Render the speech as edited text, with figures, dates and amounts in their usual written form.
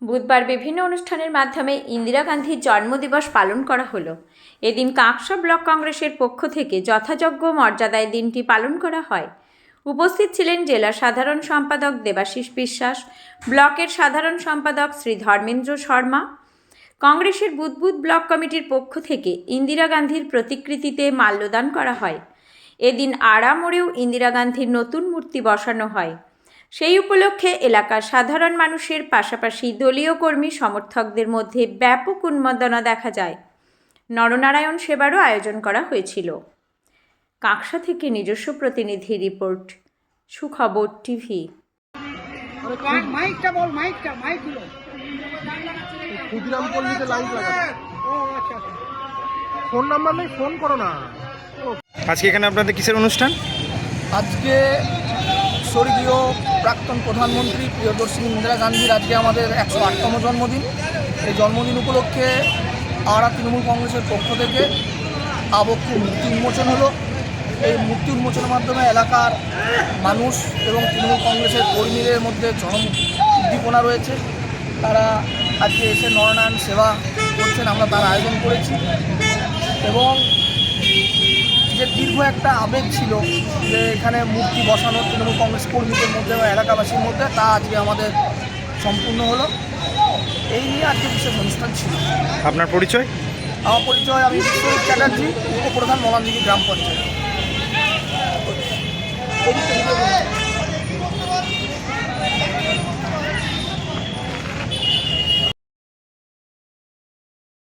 বুধবার বিভিন্ন অনুষ্ঠানের মাধ্যমে ইন্দিরা গান্ধীর জন্মদিবস পালন করা হলো। এদিন কাঁকসা ব্লক কংগ্রেসের পক্ষ থেকে যথাযোগ্য মর্যাদায় দিনটি পালন করা হয়। উপস্থিত ছিলেন জেলা সাধারণ সম্পাদক দেবাশিস বিশ্বাস, ব্লকের সাধারণ সম্পাদক শ্রী ধর্মেন্দ্র শর্মা। কংগ্রেসের বুদবুদ ব্লক কমিটির পক্ষ থেকে ইন্দিরা গান্ধীর প্রতিকৃতিতে মাল্যদান করা হয়। এদিন আড়া মোড়েও ইন্দিরা গান্ধীর নতুন মূর্তি বসানো হয়। সেই উপলক্ষে এলাকার সাধারণ মানুষের পাশাপাশি দলীয় কর্মী সমর্থকদের মধ্যে ব্যাপক উন্মাদনা দেখা যায়। নরনারায়ণ সেবারও আয়োজন করা হয়েছিল। কাঁকসা থেকে নিজস্ব প্রতিনিধি রিপোর্ট, সুখবর টিভি। ফোন নাম্বার নেই, ফোন করো না। আজকে এখানে আপনাদের কিসের অনুষ্ঠান? আজকে স্বর্গীয় প্রাক্তন প্রধানমন্ত্রী প্রিয়দর্শিনী ইন্দিরা গান্ধীর আজকে আমাদের 108তম জন্মদিন। এই জন্মদিন উপলক্ষে আড়া তৃণমূল কংগ্রেসের পক্ষ থেকে আবক্ষ মূর্তি উন্মোচন হলো। এই মূর্তি উন্মোচনের মাধ্যমে এলাকার মানুষ এবং তৃণমূল কংগ্রেসের কর্মীদের মধ্যে চরম উদ্দীপনা রয়েছে। তারা আজকে এসে নরনারায়ণ সেবা করছেন, আমরা তার আয়োজন করেছি। এবং যে দীর্ঘ একটা আবেগ ছিল যে এখানে মূর্তি বসানো তৃণমূল কংগ্রেস কর্মীদের মধ্যে বা এলাকাবাসীর মধ্যে, তা আজকে আমাদের সম্পূর্ণ হলো। এই নিয়ে আজকে বিশেষ অনুষ্ঠান ছিল। আপনার পরিচয়? আমার পরিচয়, আমি বিশ্বজিৎ চ্যাটার্জি, উপপ্রধান মলানদিঘি গ্রাম পঞ্চায়েত।